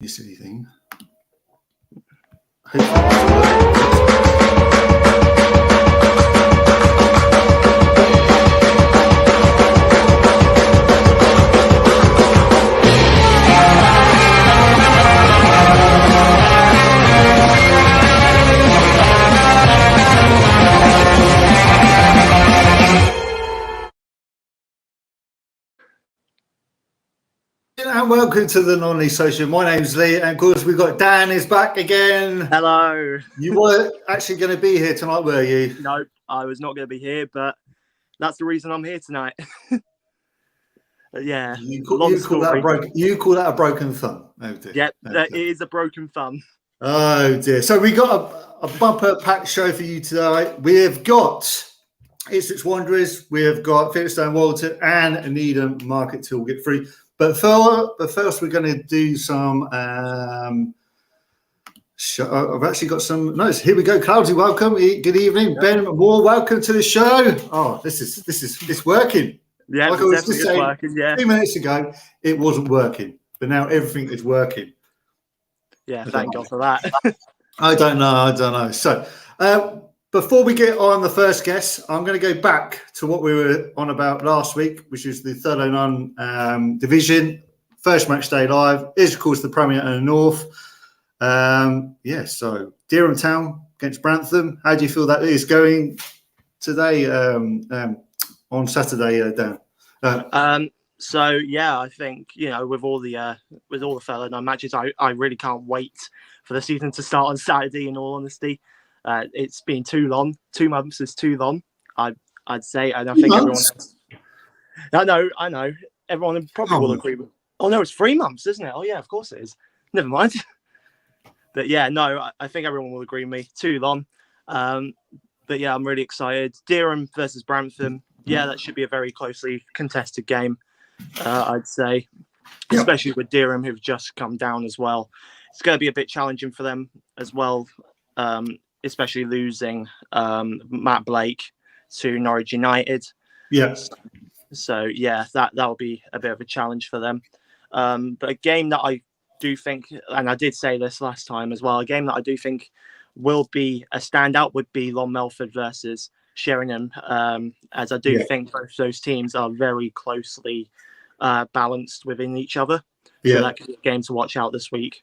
You silly thing. And welcome to the Non-League Social. My name's Lee, and of course we've got Dan is back again. Hello. You were actually going to be here tonight, were you? No, I was not going to be here, but that's the reason I'm here tonight. Yeah. You call that a broken thumb. Oh dear. Yeah, it is a broken thumb. Oh dear. So we got a bumper packed show for you tonight. We have got Ipswich Wanderers, we have got Felixstowe Walton and Needham Market till we get free. But first, we're going to do some. I've actually got some notes. Here we go. Cloudsy, welcome. Good evening, Ben Moore. Welcome to the show. Oh, this is working. Yeah, like I was just saying, working. Yeah, 2 minutes ago it wasn't working, but now everything is working. Yeah, thank God for that. I don't know. So. Before we get on the first guest, I'm going to go back to what we were on about last week, which is the 309 division. First match day live is, of course, the Premier and the North. So Dereham Town against Brantham. How do you feel that is going today on Saturday, Dan? I think, with all the 309 matches, I really can't wait for the season to start on Saturday, in all honesty. It's been too long. 2 months is too long. I'd say. I don't think everyone else. I know. Everyone probably will agree with. Oh no, it's 3 months, isn't it? Oh yeah, of course it is. Never mind. But yeah, no, I think everyone will agree with me. Too long. But yeah, I'm really excited. Dereham versus Brantham. Yeah, that should be a very closely contested game. I'd say, especially with Dereham, who've just come down as well. It's going to be a bit challenging for them as well. Especially losing Matt Blake to Norwich United. Yes. So yeah, that'll be a bit of a challenge for them. But a game that I do think, and I did say this last time as well, a game that I do think will be a standout would be Long Melford versus Sheringham, as I do think both those teams are very closely balanced within each other. So that could be a game to watch out this week.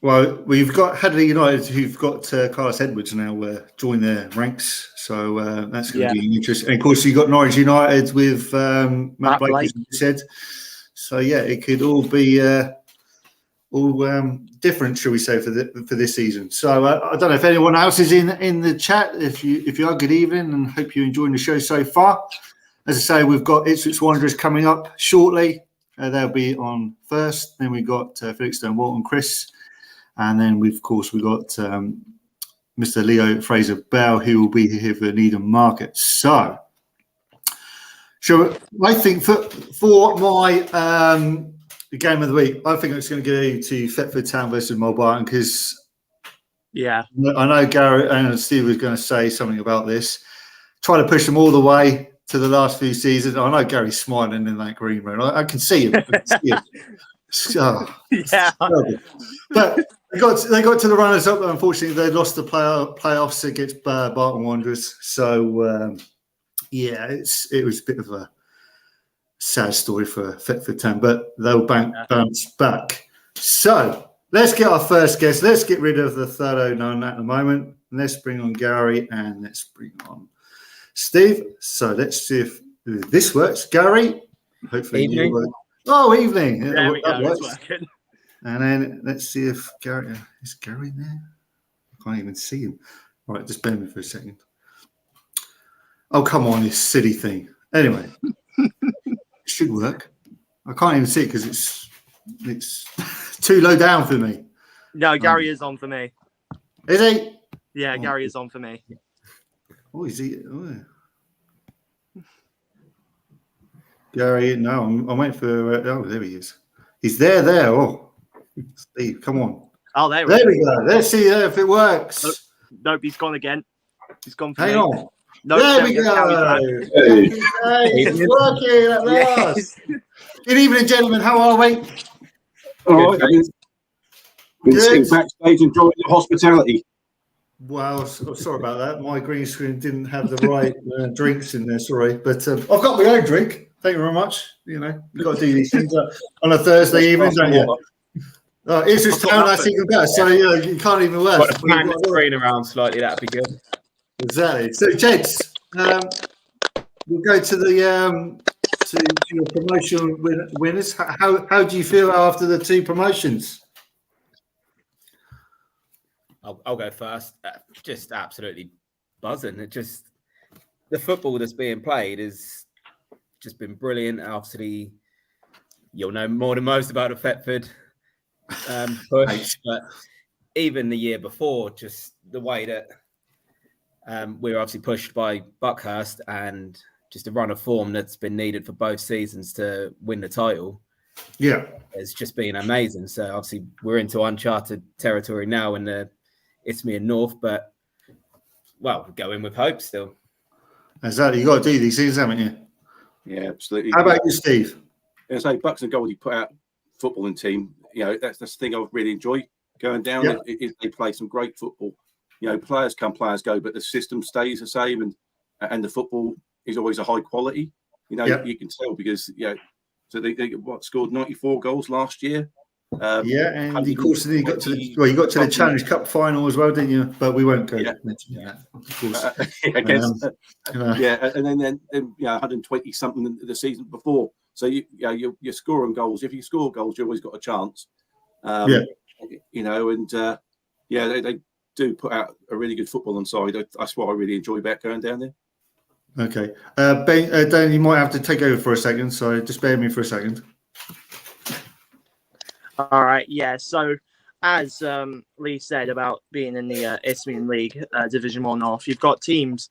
Well, we've got Hadley United, who've got Carlos Edwards now join their ranks, so that's going to be interesting. And of course, you've got Norwich United with Matt Blake, as you said. So yeah, it could all be different, shall we say, for this season. So I don't know if anyone else is in the chat. If you are, good evening, and hope you're enjoying the show so far. As I say, we've got Ipswich Wanderers coming up shortly. They'll be on first. Then we've got Felixstowe Walton, Chris. And then, we've got Mr. Leo Fraser-Bell, who will be here for Needham Market. So, I think for my game of the week, I think it's going to go to Thetford Town versus Mulbarton, because I know Gary and Steve was going to say something about this. Try to push them all the way to the last few seasons. I know Gary's smiling in that green room. I can see him. But they got to the runners up. Unfortunately, they lost the playoffs against Barton Wanderers. So it was a bit of a sad story for Thetford Town, but they'll bounce back. So let's get our first guest. Let's get rid of the 309 at the moment. Let's bring on Gary and let's bring on Steve. So let's see if this works. Gary, hopefully you work. Oh, evening. There we go. It's working. And then let's see if Gary is Gary there. I can't even see him. All right, just bear with me for a second. Oh, come on, this silly thing. Anyway, it should work. I can't even see it because it's too low down for me. No, Gary is on for me. Is he? Yeah, Gary is on for me. Oh, is he? Oh. Gary, no, I'm waiting for. There he is. He's there. Oh, Steve, come on. Oh, there we go. Let's see if it works. Nope, he's gone again. He's gone for Hang me. on. Nope, there we go. Hey, it's working at last. Good evening, gentlemen. How are we? All right. Been Good. sitting backstage enjoying the hospitality. Well, sorry about that. My green screen didn't have the right drinks in there. Sorry, but I've got my own drink. Thank you very much. You know, you've got to do these things on a Thursday evening, don't you? Ipswich Town, that's even better. So you can't even worse. Got to pan the screen around slightly. That'd be good. Exactly. So, gents, we'll go to the to your promotion winners. How do you feel after the two promotions? I'll go first. Just absolutely buzzing. The football that's being played has just been brilliant. Obviously, you'll know more than most about the Thetford push, but even the year before, just the way that we were obviously pushed by Buckhurst and just a run of form that's been needed for both seasons to win the title. Yeah, it's just been amazing. So obviously we're into uncharted territory now in the Isthmian North, but well, we're going with hope still. Exactly. You got to do these things, haven't you? Yeah, absolutely. How about you, Steve? As I say, Bucks and Goldie put out footballing team. You know, that's the thing I really enjoy going down. Yeah. They play some great football. You know, players come, players go, but the system stays the same, and the football is always a high quality. You know, you can tell because so they scored 94 goals last year. And of course, you got to the Challenge Cup final as well, didn't you? But we won't go mention that, of course. And then 120 something the season before. So you're scoring goals. If you score goals, you always got a chance. You know, and they do put out a really good football on side. That's what I really enjoy about going down there. Okay, Ben, Dan, you might have to take over for a second. So just bear with me for a second. All right, yeah. So, as Lee said about being in the Isthmian League, Division 1 North, you've got teams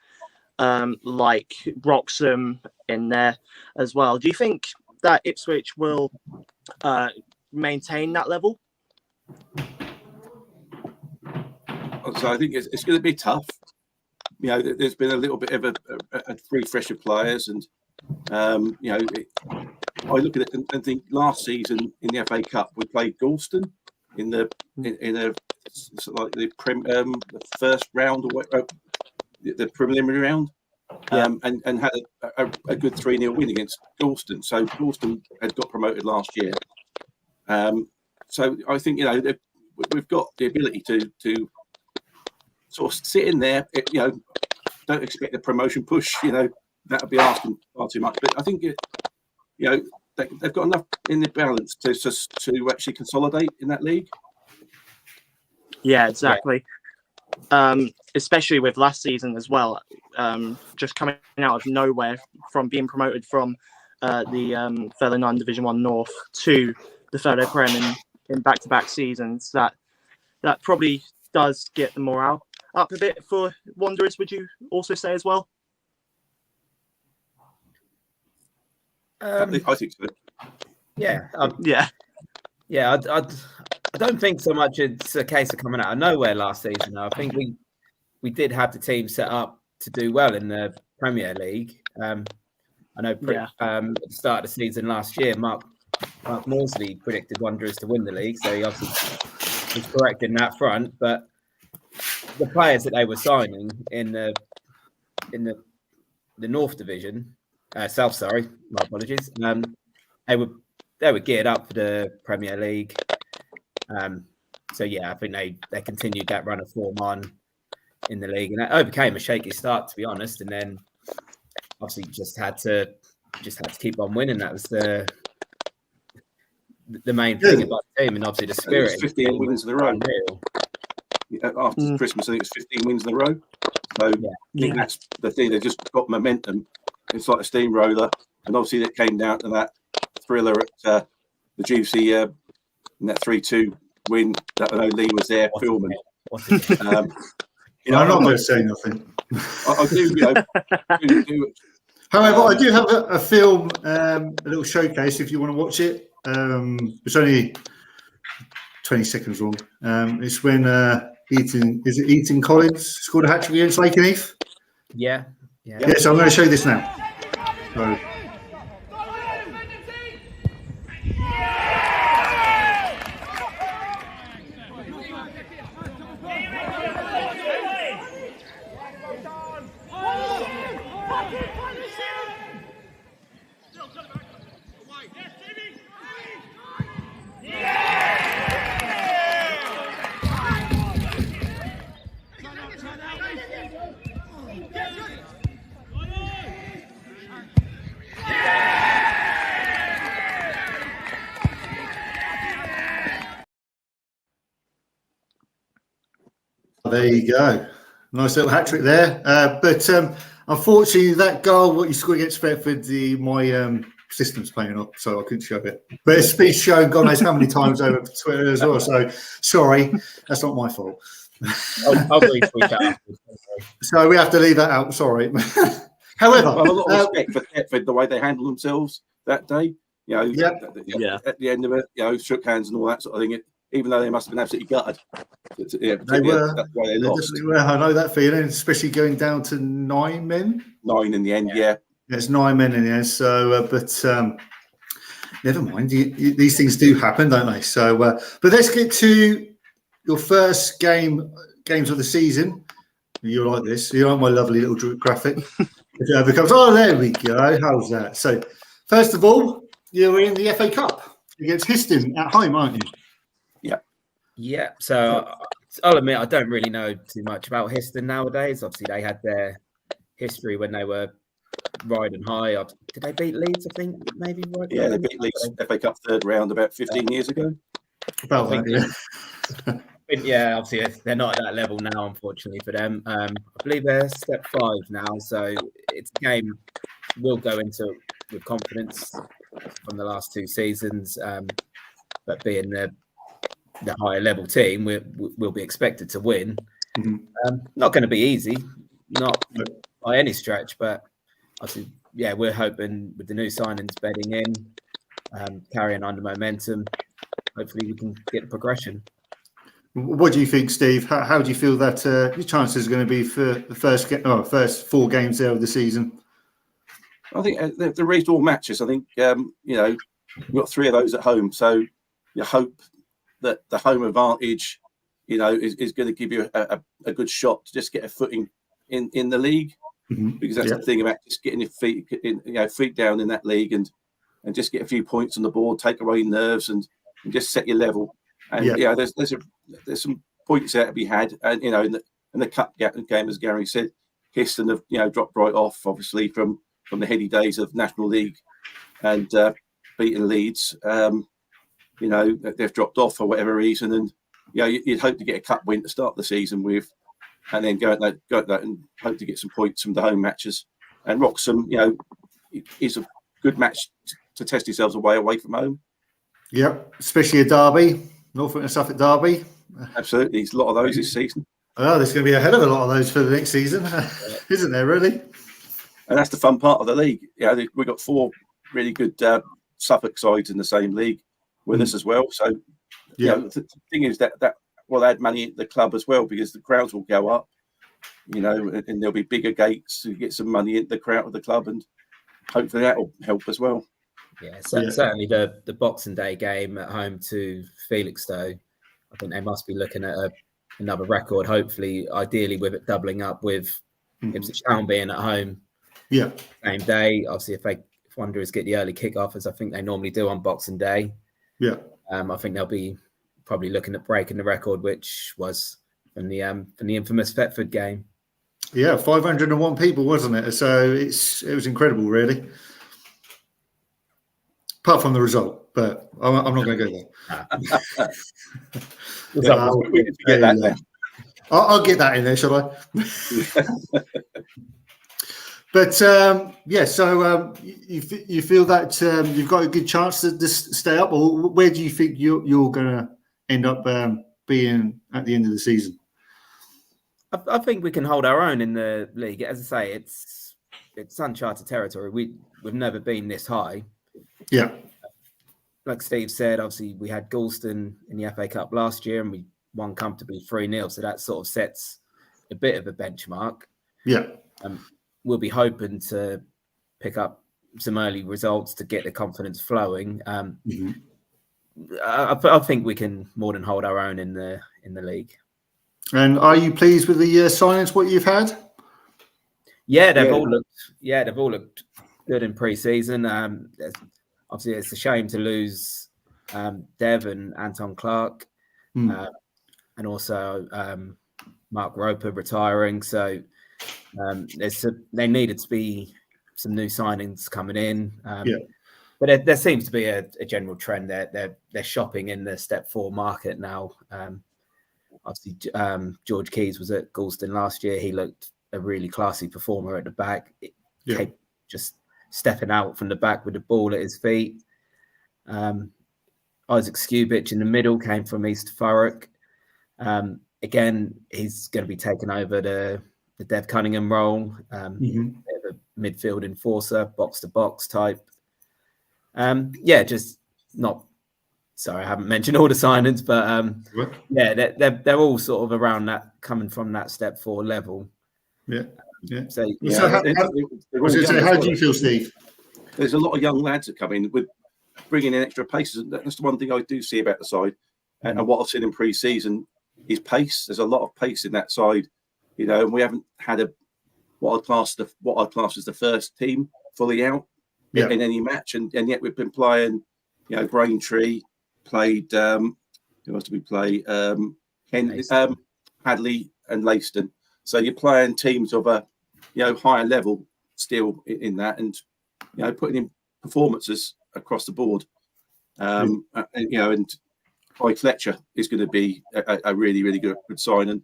like Wroxham in there as well. Do you think that Ipswich will maintain that level? So I think it's going to be tough. You know, there's been a little bit of a refresh of players, and you know, I look at it and think last season in the FA Cup we played Galston in the first round or the preliminary round, and had a good 3-0 win against Galston. So Galston had got promoted last year. So I think we've got the ability to sort of sit in there. You know, don't expect a promotion push. You know, that would be asking far too much. But I think they've got enough in the balance to actually consolidate in that league. Yeah, exactly. Especially with last season as well, just coming out of nowhere from being promoted from the Fellow 9 Division 1 North to the Fellow Prem in back-to-back seasons. That probably does get the morale up a bit for Wanderers. Would you also say as well? I think so. Yeah. Yeah. I don't think so much it's a case of coming out of nowhere last season. I think we did have the team set up to do well in the Premier League. I know at the start of the season last year, Mark Morsley predicted Wanderers to win the league, so he obviously was correct in that front. But the players that they were signing in the North Division, South, sorry, my apologies. They were geared up for the Premier League. So I think they continued that run of form on in the league, and it overcame a shaky start, to be honest. And then obviously just had to keep on winning. That was the main thing about the team, and obviously the spirit. 15 wins in a row. After Christmas, I think it's 15 wins in a row. So I think that's the thing. They just got momentum. It's like a steamroller, and obviously that came down to that thriller at the Juicy in that 3-2 win. That I know Lee was there filming. I'm not going to say nothing. I do. However, I do have a film, a little showcase if you want to watch it. It's only 20 seconds long. It's when Eaton Collins scored a hat-trick against Lakenheath? Yeah. So I'm going to show you this now. So, there you go. Nice little hat trick there. But unfortunately, that goal, what you scored against Thetford, my system's playing up, so I couldn't show it. But it's been shown God knows how many times over Twitter as well. So sorry, that's not my fault. I'll retweet that. So we have to leave that out. Sorry. However, Well, a lot of respect for Thetford, the way they handled themselves that day. You know, Yeah. at the end of it, you know, shook hands and all that sort of thing. Even though they must have been absolutely gutted. They were. That's why they They lost. definitely were. I know that feeling, especially going down to 9 men. 9 in the end, yeah. There's 9 men in there. So, but never mind. These things do happen, don't they? So, but let's get to your first games of the season. You like this? You like my lovely little graphic? If it ever comes, oh, there we go. How's that? So, first of all, you're in the FA Cup against Histon at home, aren't you? Yeah, so I'll admit I don't really know too much about Histon nowadays. Obviously, they had their history when they were riding high. Did they beat Leeds? I think maybe. Yeah, they beat Leeds FA Cup third round about 15 years ago. About that, yeah. Yeah, obviously they're not at that level now, unfortunately for them. I believe they're step 5 now, so it's a game we'll go into with confidence from the last 2 seasons. But being the higher level team, we'll be expected to win. Mm-hmm. Not going to be easy, not by any stretch, but obviously, yeah, we're hoping with the new signings bedding in, carrying on the momentum, hopefully we can get the progression. What do you think, Steve? How do you feel that your chances are going to be for the first 4 games there of the season? I think they're reasonable matches. I think, you know, we've got 3 of those at home. So you hope that the home advantage, you know, is going to give you a good shot to just get a footing in the league. Mm-hmm. Because that's the thing about just getting your feet down in that league and just get a few points on the board, take away nerves and just set your level. And there's some points there to be had, and you know, in the cup game, as Gary said, Histon have dropped right off, obviously from the heady days of National League, and beating Leeds. You know, they've dropped off for whatever reason, and you know, you'd hope to get a cup win to start the season with, and then go at that and hope to get some points from the home matches. And Wroxham, you know, is a good match to test yourselves away from home. Yep, especially a derby. Norfolk and Suffolk derby. Absolutely, there's a lot of those this season. Oh, there's going to be a hell of a lot of those for the next season, isn't there? Really? And that's the fun part of the league. Yeah, we've got 4 really good Suffolk sides in the same league with us as well. So, you know, the thing is that will add money at the club as well, because the crowds will go up. You know, and there'll be bigger gates to get some money in the crowd of the club, and hopefully that will help as well. Yeah, certainly the Boxing Day game at home to Felixstowe, I think they must be looking at another record, hopefully, ideally with it doubling up with Ipswich Town being at home same day. Obviously, if Wanderers get the early kick-off, as I think they normally do on Boxing Day, I think they'll be probably looking at breaking the record, which was from the infamous Thetford game. Yeah, 501 people, wasn't it? So it was incredible, really. Apart from the result, but I'm not going to go there. I'll get that in there, shall I? But so you feel that you've got a good chance to stay up, or where do you think you're going to end up being at the end of the season? I think we can hold our own in the league. As I say, it's uncharted territory. We've never been this high. Yeah. Like Steve said, obviously we had Galston in the FA Cup last year and we won comfortably 3-0. So that sort of sets a bit of a benchmark. Yeah. We'll be hoping to pick up some early results to get the confidence flowing. I think we can more than hold our own in the league. And are you pleased with the signings, what you've had? Yeah, they've all looked good in pre-season. Obviously, it's a shame to lose Dev and Anton Clark, and also Mark Roper retiring. So there needed to be some new signings coming in. But there seems to be a general trend that they're shopping in the step 4 market now. Obviously, George Keys was at Galston last year. He looked a really classy performer at the back. Just stepping out from the back with the ball at his feet. Isaac Skubich in the middle came from East Thurrock. Again, he's going to be taking over the Dev Cunningham role, the midfield enforcer, box-to-box type. Just not... Sorry, I haven't mentioned all the signings, but they're all sort of around that, coming from that step 4 level. Yeah. So how do you feel, Steve? There's a lot of young lads that come in with bringing in extra paces. That's the one thing I do see about the side, and what I've seen in pre-season is pace. There's a lot of pace in that side, and we haven't had what I'd class as the first team fully out in any match, and yet we've been playing, Braintree. Played who else did we play? Hadley and Leiston. So you're playing teams of a higher level still in that, and putting in performances across the board. And Guy Fletcher is going to be a really, really good signing.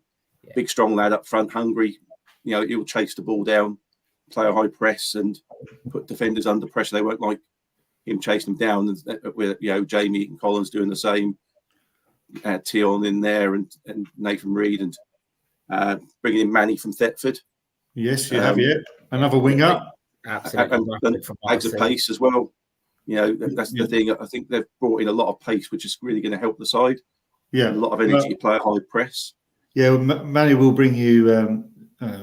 Big, strong lad up front, hungry. He'll chase the ball down, play a high press, and put defenders under pressure. They won't like him chasing them down, with Jamie and Collins doing the same. Tion in there, and Nathan Reed, and bringing in Manny from Thetford. Yes, you have another winger. Absolutely, and bags of pace as well. That's the thing. I think they've brought in a lot of pace, which is really going to help the side. Yeah, a lot of energy to play a high press. Yeah, Manny will bring you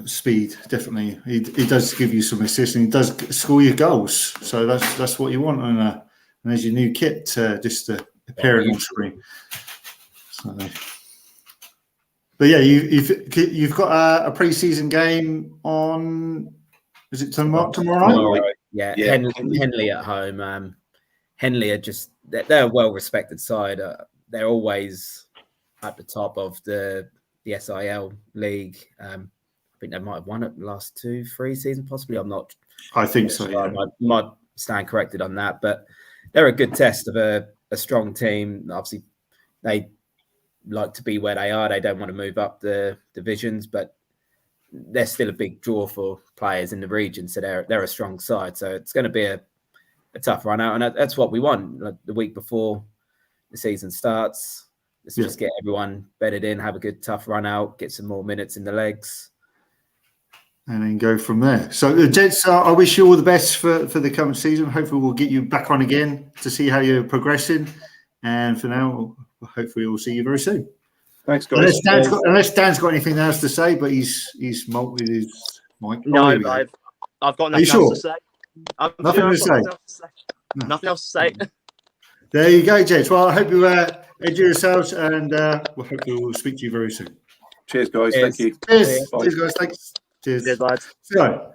speed, definitely. He does give you some assists, and he does score your goals. So that's what you want, and as your new kit, just appearing on screen. So, but yeah, you've got a pre-season game on. Is it tomorrow? Tomorrow. Yeah. Henley at home. Henley are they're a well-respected side. They're always at the top of the SIL league. I think they might have won it the last 2-3 seasons, possibly. I'm not. I think so. Yeah. I might stand corrected on that, but they're a good test of a strong team. Obviously, they like to be where they are. They don't want to move up the divisions, but they're still a big draw for players in the region. So they're a strong side. So it's going to be a tough run out, and that's what we want. Like the week before the season starts, let's just get everyone bedded in, have a good tough run out, get some more minutes in the legs. And then go from there. So, gents, I wish you all the best for the coming season. Hopefully, we'll get you back on again to see how you're progressing. And for now, hopefully, we'll see you very soon. Thanks, guys. Unless Dan's got anything else to say, but he's with his mic. No, I've got nothing else to say. Nothing else to say. There you go, gents. Well, I hope you enjoy yourselves, and hopefully we'll speak to you very soon. Cheers, guys. Thank you. Cheers, guys. Thanks. Cheers, lads. So,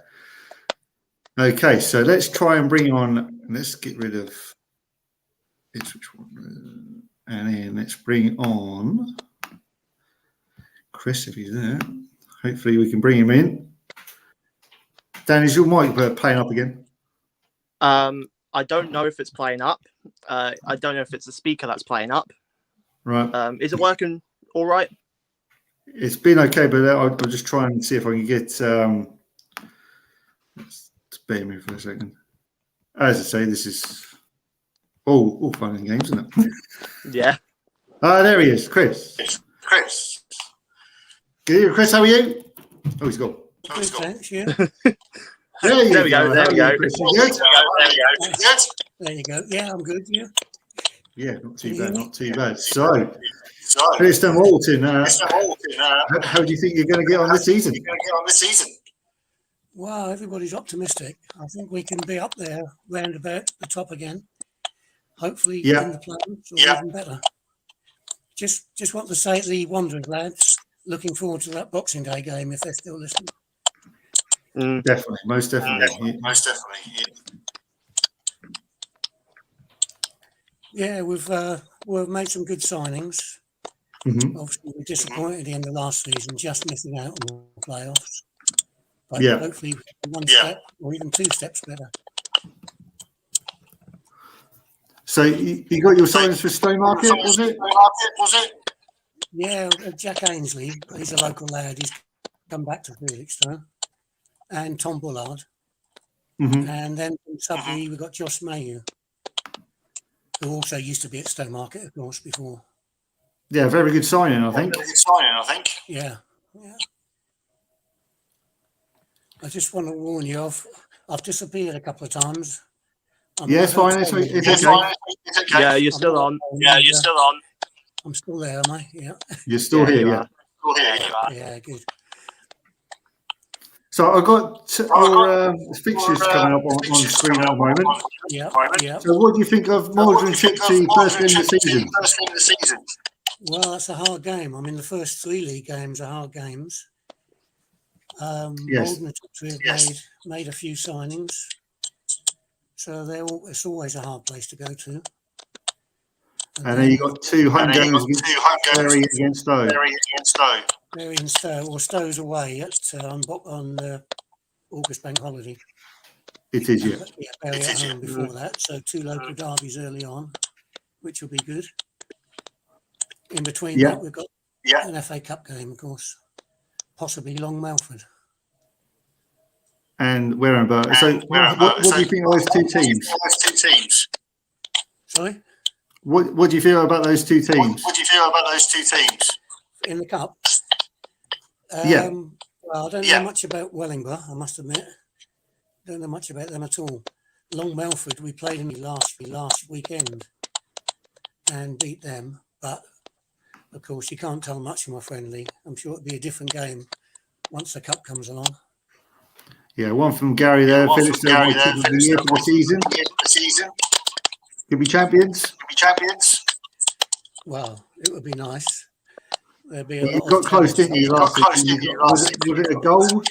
okay, so let's try and bring on. Let's get rid of which one, and then let's bring on Chris if he's there. Hopefully, we can bring him in. Dan, is your mic playing up again? I don't know if it's playing up. I don't know if it's the speaker that's playing up. Right. Is it working all right? It's been okay, but I'll just try and see if I can get. Let's bear me for a second. As I say, this is all fun and games, isn't it? Yeah. There he is, Chris. Good evening, Chris. How are you? Oh, he's gone. Thanks, yeah. There we go. There you go. Yeah, I'm good. Yeah. Yeah, not too bad. So, Preston Walton, how do you think you're going to get on this season? Well, everybody's optimistic. I think we can be up there, round about the top again. Hopefully, in the playoffs, or even better. Just want to say to the Wanderers lads, looking forward to that Boxing Day game if they're still listening. Definitely, most definitely. Yeah, we've made some good signings. Mm-hmm. Obviously, we're disappointed at the end of last season, just missing out on the playoffs. But hopefully, one step or even 2 steps better. So you got your signings for Stone Market, was it? Yeah, Jack Ainsley, he's a local lad. He's come back to Felixstowe. And Tom Bullard. Mhm. And then from Sudbury, we've got Josh Mayhew, who also used to be at Stowmarket, of course, before. Yeah, very good signing, I think. Yeah. I just want to warn you, I've disappeared a couple of times. Yeah, it's fine. It's okay. Yeah, you're still on. I'm still there, am I? Yeah. You're still here, you yeah. are. Yeah, good. So I've got our fixtures coming up on screen at the moment. Yeah. So what do you think of Maldron Tipsy first game of the season? Well, that's a hard game. I mean, the first 3 league games are hard games. Yes. Maldron and Tiptree have made a few signings. So it's always a hard place to go to. And then you've got 2 home games Bury against Stowe. Bury and Stowe, or Stowe's away on August Bank Holiday. It is, yeah. Bury at home before that. So 2 local derbies early on, which will be good. In between that, we've got an FA Cup game, of course. Possibly Long Melford. And Warrenburg. So what do you think of those 2 teams? Sorry? What do you feel about those 2 teams? In the Cup? Yeah. Well, I don't know much about Wellingborough, I must admit. Don't know much about them at all. Long Melford, we played in last weekend and beat them. But, of course, you can't tell much from a friendly. I'm sure it'll be a different game once the Cup comes along. Yeah, one from Gary there. Finished the year for the season. Could be champions. Well, it would be nice. There'd be You got close, didn't you, last season? Was it a goal?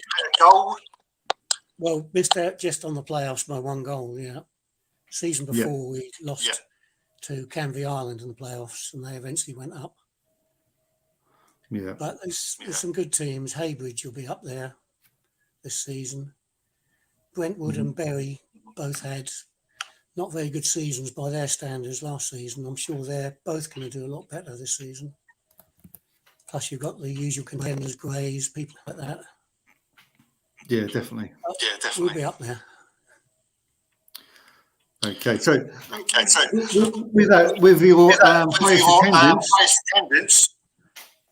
Well, missed out just on the playoffs by 1 goal, yeah. Season before, we lost to Canvey Island in the playoffs, and they eventually went up. Yeah. But there's some good teams. Haybridge will be up there this season. Brentwood and Bury both had not very good seasons by their standards last season. I'm sure they're both going to do a lot better this season. Plus, you've got the usual contenders, Greys, people like that. Yeah, definitely. We'll be up there. Okay, so with your highest attendance,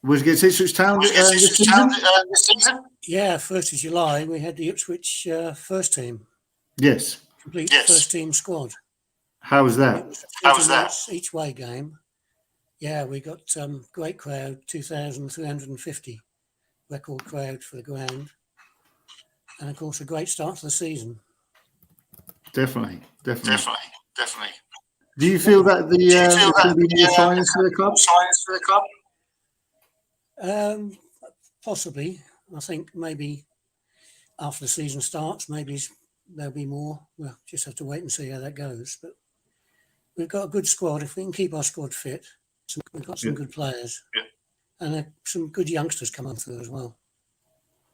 was against Ipswich Town this season? Yeah, 1st of July, we had the Ipswich first team. Yes. Complete first team squad. How was that? It was each way game. Yeah, we got great crowd, 2,350 record crowd for the ground. And, of course, a great start to the season. Definitely. Do you feel that there's going to be more signings for the club? Possibly. I think maybe after the season starts, maybe there'll be more. We'll just have to wait and see how that goes. But we've got a good squad. If we can keep our squad fit, we've got some good players. And some good youngsters coming through as well.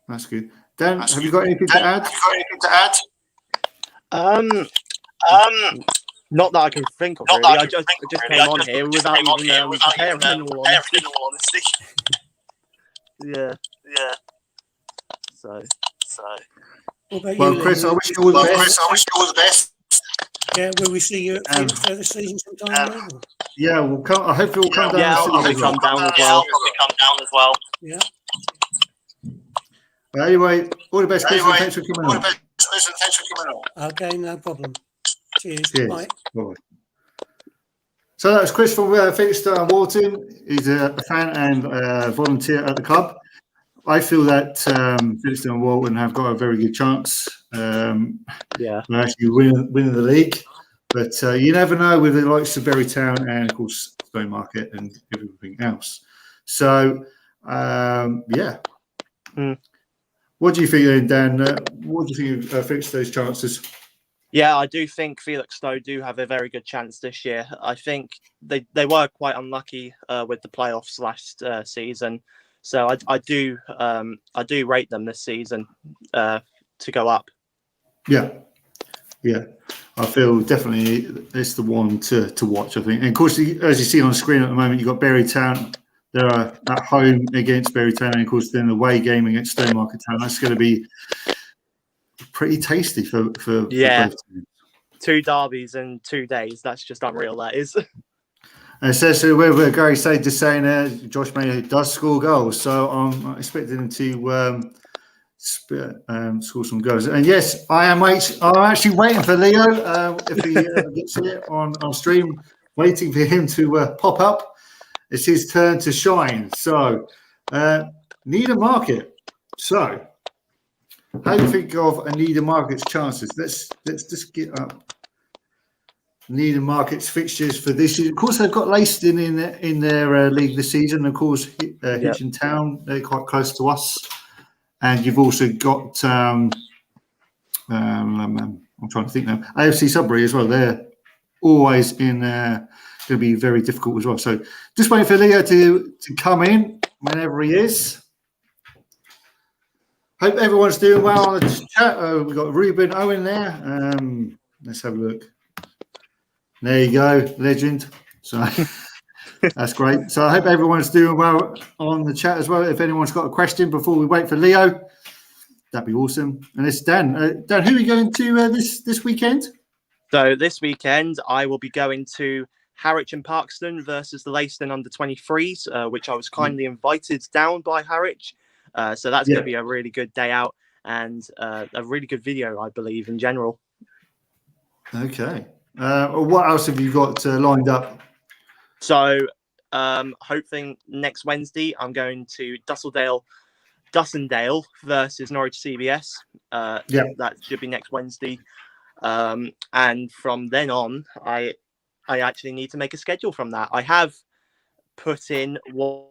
That's good. Dan, have you got anything to add? Not that I can think of, really. I just came on here without even preparing, in all honesty. Yeah. So. Well, Chris, I wish you all the best. Yeah, will we see you at Felixstowe this season sometime? Maybe? Yeah, we'll come. I hope you'll come down. Yeah, I'll probably come down as well. Yeah. Anyway, all the best, Chris, and thanks for coming on. Okay, no problem. Cheers. Bye. Bye. So that was Chris from Felixstowe and Walton. He's a fan and volunteer at the club. I feel that Felixstowe and Walton have got a very good chance of actually winning the league. But you never know with the likes of Bury Town and, of course, Stowmarket and everything else. So, What do you think, Dan? What do you think of Felixstowe's chances? Yeah, I do think Felixstowe do have a very good chance this year. I think they were quite unlucky with the playoffs last season, so I do rate them this season to go up. Yeah. I feel definitely it's the one to watch. I think, and of course, as you see on screen at the moment, you've got Bury Town They're at home against Bury Town, and of course, then the away game against Stowmarket Town. That's going to be pretty tasty for both teams. 2 derbies in 2 days. That's just unreal, that is. And it says whether Gary Sage is saying Josh May does score goals, so I'm expecting him to score some goals. And yes, I'm actually waiting for Leo if he gets it on stream, waiting for him to pop up. It's his turn to shine. So, Needham Market. So, how do you think of a Needham Market's chances? Let's just get up Needham Market's fixtures for this year. Of course, they've got Leiston in their league this season. Of course, Hitchin Town, they're quite close to us. And you've also got, I'm trying to think now, AFC Sudbury as well. They're always in going to be very difficult as well. So just waiting for Leo to come in whenever he is. Hope everyone's doing well on the chat. We've got Ruben Owen there. Let's have a look. There you go, legend. So that's great. So I hope everyone's doing well on the chat as well. If anyone's got a question before we wait for Leo, that'd be awesome. And it's Dan. Dan, who are you going to this weekend? So this weekend, I will be going to Harwich and Parkston versus the Leiston under-23s, which I was kindly invited down by Harwich. So that's going to be a really good day out and a really good video, I believe, in general. Okay. What else have you got lined up? So hoping next Wednesday, I'm going to Dussendale versus Norwich CBS. That should be next Wednesday. And from then on, I actually need to make a schedule from that. I have put in what.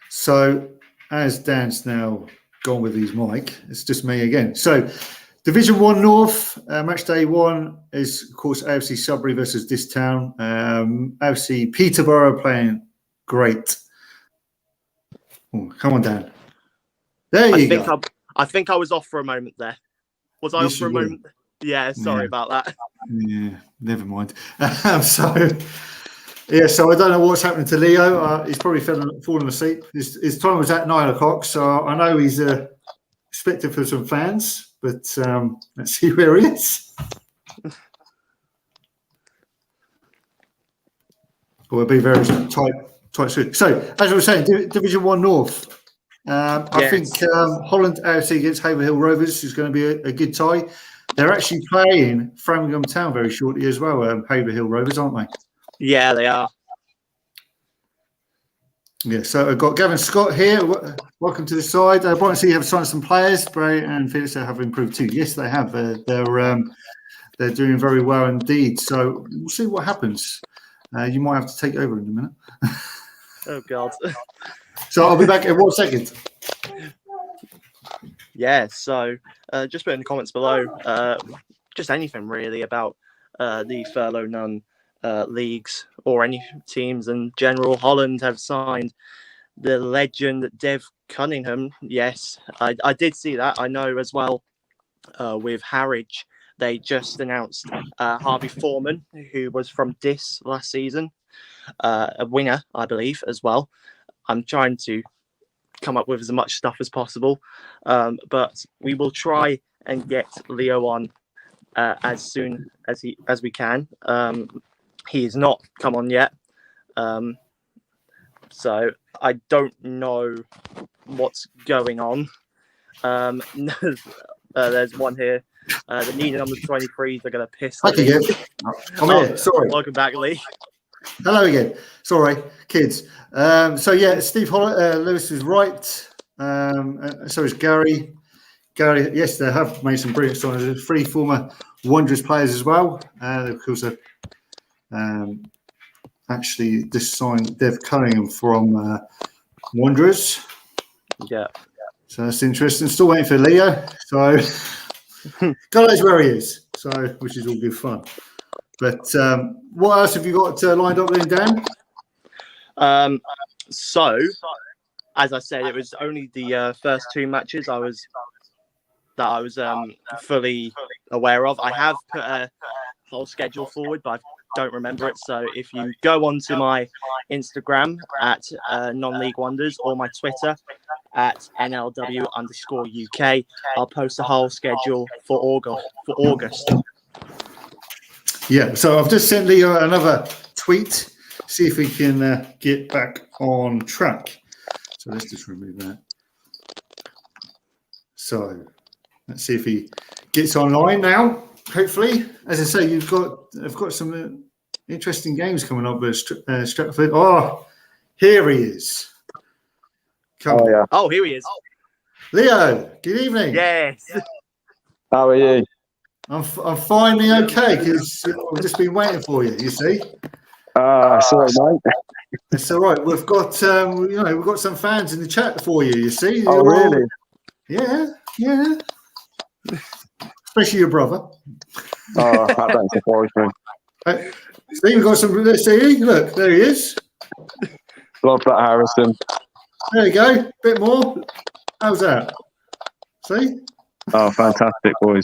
So as Dan's now gone with his mic, it's just me again. So Division 1 North, match day 1 is, of course, AFC Sudbury versus Distown. AFC Peterborough playing great. Oh, come on, Dan. There you go. I think I was off for a moment there. Was I off for a moment? Yeah, sorry about that. Yeah, never mind. So I don't know what's happening to Leo. He's probably fallen asleep. His time was at 9 o'clock, so I know he's expected for some fans. But let's see where he is. We'll be very tight soon. So, as I was saying, Division 1 North. I think Holland AFC against Haverhill Rovers is going to be a good tie. They're actually playing Framingham Town very shortly as well, Haverhill Rovers, aren't they? Yeah, they are. Yeah, so I've got Gavin Scott here. Welcome to the side. I want to see you have signed some players. Bray and Felix have improved too. Yes, they have. They're doing very well indeed. So we'll see what happens. You might have to take over in a minute. Oh, God. So I'll be back in 1 second. Yeah, so just put in the comments below just anything really about the Furlough None leagues or any teams in general. Holland have signed the legend Dev Cunningham. Yes, I did see that. I know as well with Harwich, they just announced Harvey Foreman, who was from Dis last season, a winger, I believe, as well. I'm trying to come up with as much stuff as possible, but we will try and get Leo on as soon as we can. He has not come on yet, so I don't know what's going on. There's one here. The Needham under-23s are going to piss. I'm here. Sorry. Welcome back, Lee. Hello again. Sorry, kids. Steve Lewis is right. So is Gary. Gary, yes, they have made some brilliant signings. There's 3 former Wanderers players as well. Of course, actually just signed Dev Cunningham from Wanderers. Yeah. So that's interesting. Still waiting for Leo. So God knows where he is. So which is all good fun. But what else have you got lined up then, Dan? So, as I said, it was only the first 2 matches I was fully aware of. I have put a whole schedule forward, but I've don't remember it. So if you go onto my Instagram at non-league wonders or my Twitter at NLW_UK, I'll post the whole schedule for August. Yeah, so I've just sent Leo another tweet. See if we can get back on track. So let's just remove that. So let's see if he gets online now. Hopefully, as I say, I've got some interesting games coming up with Stratford. Oh, here he is. Come on. Yeah. Oh, here he is. Leo, good evening. Yes. How are you? I'm finally okay because I've just been waiting for you. You see, Sorry, mate. it's all right. We've got we've got some fans in the chat for you. You see? Oh, really? Yeah. Especially your brother. Oh, that don't surprise me. See, we've got some. Let's see. Look, there he is. Love that, Harrison. There you go. Bit more. How's that? See? Oh, fantastic, boys.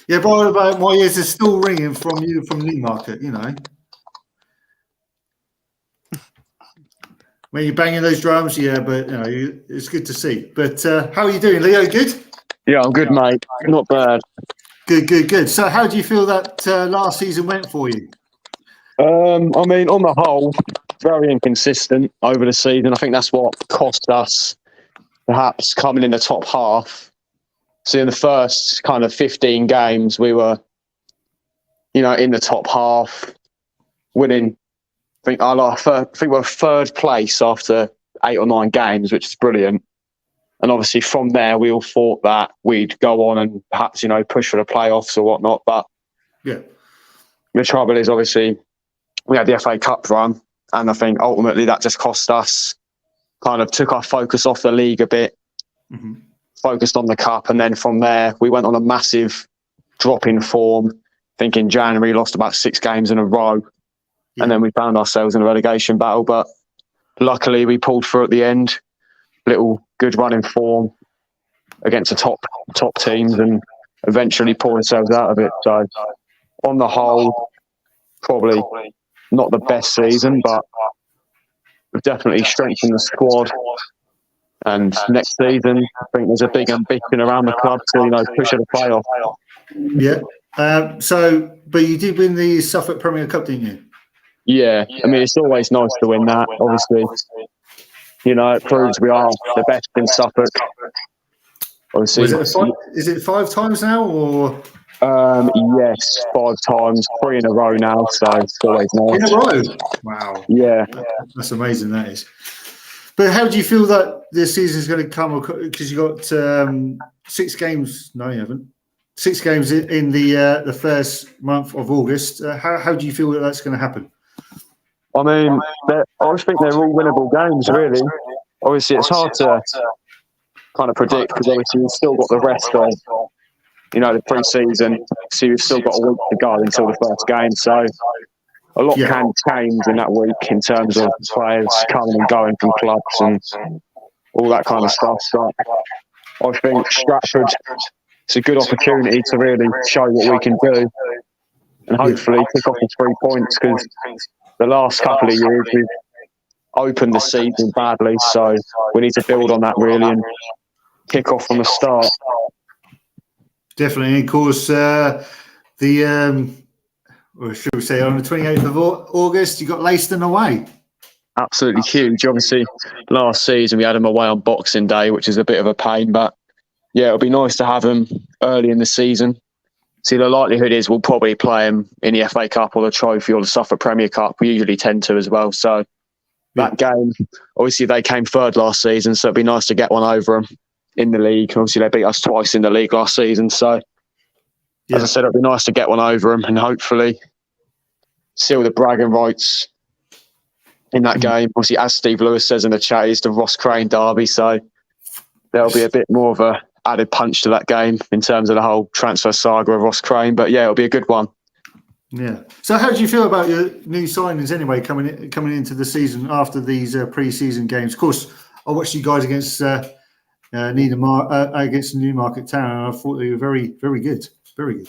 Yeah, by the way, my ears are still ringing from you from Newmarket, you know. When you're banging those drums, yeah, but it's good to see. But how are you doing, Leo? Good? Yeah, I'm good, mate. Not bad. Good. So how do you feel that last season went for you? I mean, on the whole, very inconsistent over the season. I think that's what cost us perhaps coming in the top half. So in the first kind of 15 games, we were, in the top half, winning. I think we're third place after 8 or 9 games, which is brilliant. And obviously from there, we all thought that we'd go on and perhaps, push for the playoffs or whatnot. But yeah, the trouble is obviously we had the FA Cup run. And I think ultimately that just cost us, kind of took our focus off the league a bit. Mm-hmm. Focused on the cup, and then from there we went on a massive drop in form. I think in January lost about 6 games in a row, and then we found ourselves in a relegation battle. But luckily we pulled through at the end. Little good run in form against the top teams, and eventually pulled ourselves out of it. So on the whole, probably not the best season, but we've definitely strengthened the squad. And next season, I think there's a big ambition around the club to, push at the playoff. Yeah. But you did win the Suffolk Premier Cup, didn't you? Yeah. I mean, it's always nice to win that, obviously. It proves we are the best in Suffolk. Obviously. Is it 5 times now, or? Yes, 5 times, 3 in a row now, so it's always nice. In a row? Wow. Yeah. That's amazing, that is. But how do you feel that this season is going to come? Because you got 6 games. No, you haven't. 6 games in the first month of August. How do you feel that that's going to happen? I mean, I just think they're all winnable games, really. Obviously, it's hard to kind of predict because obviously we've still got the rest of, the pre-season. So you've still got a week to go until the first game. So a lot can change in that week in terms of players coming and going from clubs and all that kind of stuff. But I think Stratford, it's a good opportunity to really show what we can do and hopefully pick off the 3 points, because the last couple of years we've opened the season badly. So we need to build on that really and kick off from the start. Definitely. And of course, or should we say on the 28th of August, you got Leiston away. Absolutely huge. Obviously, last season we had them away on Boxing Day, which is a bit of a pain. But yeah, it'll be nice to have them early in the season. See, the likelihood is we'll probably play them in the FA Cup or the Trophy or the Suffolk Premier Cup. We usually tend to as well. So that game, obviously they came third last season, so it'd be nice to get one over them in the league. Obviously they beat us twice in the league last season. So as I said, it'd be nice to get one over them and hopefully seal the bragging rights in that game. Obviously, as Steve Lewis says in the chat, it's the Ross Crane derby, so there'll be a bit more of a added punch to that game in terms of the whole transfer saga of Ross Crane. But yeah, it'll be a good one. Yeah. So how do you feel about your new signings anyway, coming into the season after these pre-season games? Of course, I watched you guys against against Newmarket Town, and I thought they were very, very good. Very good.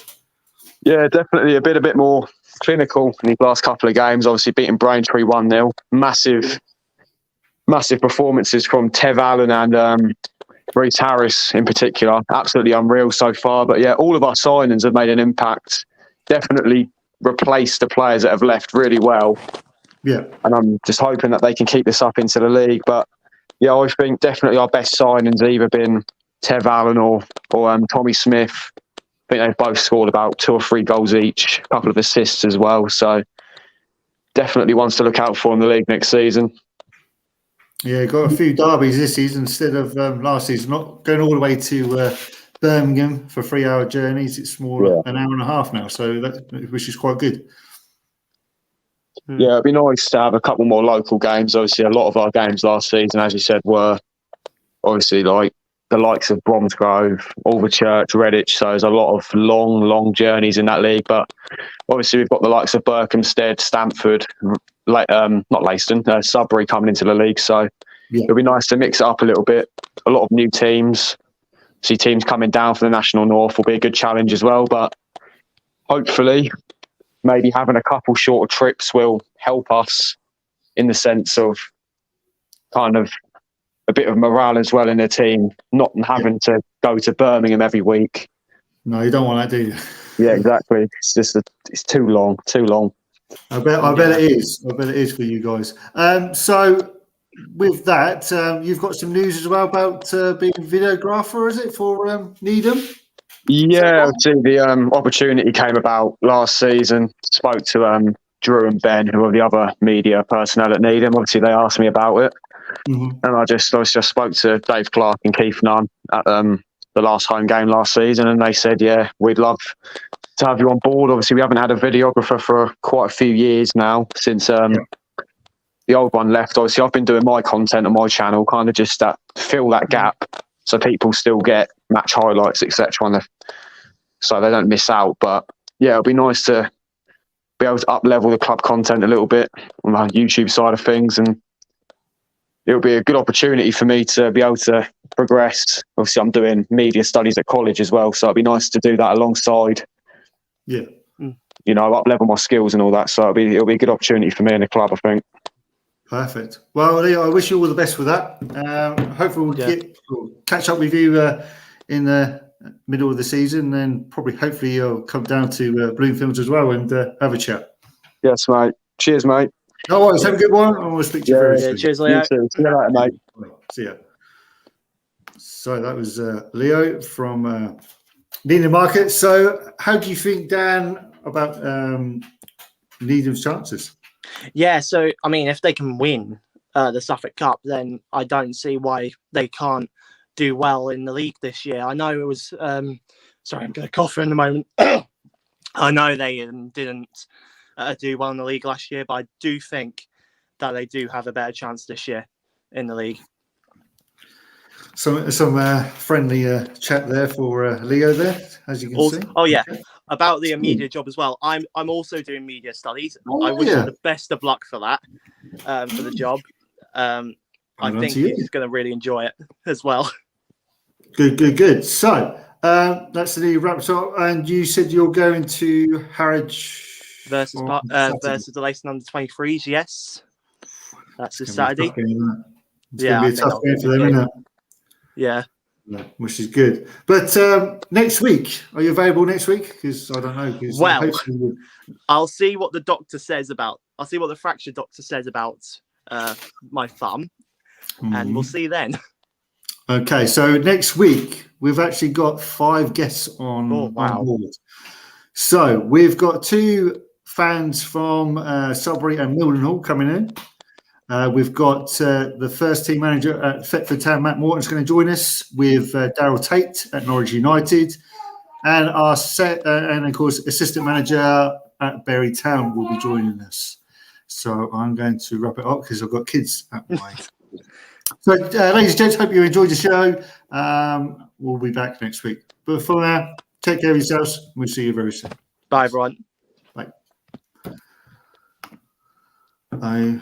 Yeah, definitely a bit more clinical in these last couple of games. Obviously beating Braintree 1-0. Massive performances from Tev Allen and Reece Harris in particular. Absolutely unreal so far. But yeah, all of our signings have made an impact. Definitely replaced the players that have left really well. Yeah. And I'm just hoping that they can keep this up into the league. But yeah, I think definitely our best signings have either been Tev Allen or Tommy Smith. I think they've both scored about 2 or 3 goals each, a couple of assists as well. So definitely ones to look out for in the league next season. Yeah, got a few derbies this season instead of last season. Not going all the way to Birmingham for 3-hour journeys. It's more an hour and a half now, so which is quite good. Yeah, it'd be nice to have a couple more local games. Obviously, a lot of our games last season, as you said, were obviously like the likes of Bromsgrove, Alvechurch, Redditch. So there's a lot of long journeys in that league. But obviously, we've got the likes of Berkhamsted, Stamford, not Leiston, Sudbury coming into the league. So it'll be nice to mix it up a little bit. A lot of new teams. See teams coming down from the National North will be a good challenge as well. But hopefully, maybe having a couple shorter trips will help us in the sense of kind of a bit of morale as well in the team, not having to go to Birmingham every week. No, you don't want that, do you? Yeah, exactly. It's just it's too long. I bet it is. I bet it is for you guys. So with that, you've got some news as well about being videographer, is it, for Needham? Yeah, see, the opportunity came about last season. Spoke to Drew and Ben, who are the other media personnel at Needham. Obviously, they asked me about it. Mm-hmm. And I just spoke to Dave Clark and Keith Nunn at the last home game last season, and they said, yeah, we'd love to have you on board. Obviously, we haven't had a videographer for quite a few years now since the old one left. Obviously, I've been doing my content on my channel, kind of just to fill that gap so people still get match highlights, etc. So they don't miss out. But yeah, it'll be nice to be able to up-level the club content a little bit on the YouTube side of things, and it'll be a good opportunity for me to be able to progress. Obviously, I'm doing media studies at college as well, so it'd be nice to do that alongside. Yeah. You know, up-level my skills and all that. So it'll be a good opportunity for me in the club, I think. Perfect. Well, Leo, I wish you all the best with that. Hopefully we'll catch up with you in the middle of the season, and hopefully you'll come down to Bloomfields as well and have a chat. Yes, mate. Cheers, mate. No worries. Have a good one, and we'll speak to you very soon. Cheers, Leo. See you later, mate. See ya. So that was Leo from Needham Market. So how do you think, Dan, about Needham's chances? Yeah, so I mean, if they can win the Suffolk Cup, then I don't see why they can't do well in the league this year. I know it was sorry, I'm going to cough in a moment. I know they didn't do well in the league last year, but I do think that they do have a better chance this year in the league. Some friendly chat there for Leo there, as you can see. Oh yeah, about the media job as well. I'm also doing media studies. I wish him the best of luck for that, for the job. I think he's going to really enjoy it as well. Good. So that's the wrap up. And you said you're going to Harwich versus the Leiston under 23s. Yes, that's this Saturday. It's going to be a tough game for them, isn't it? Yeah, which is good. But next week, are you available next week? Because I don't know. Well, I'll see what the doctor says about. I'll see what the fracture doctor says about my thumb, and we'll see then. Okay, so next week we've actually got 5 guests on board. So we've got 2 fans from Sudbury and Mildenhall coming in. We've got the first team manager at Thetford Town, Matt Morton's going to join us with Daryl Tate at Norwich United, and and of course assistant manager at Bury Town will be joining us. So I'm going to wrap it up because I've got kids at my. So, ladies and gents, hope you enjoyed the show. We'll be back next week. But for now, take care of yourselves. We'll see you very soon. Bye, everyone. Bye.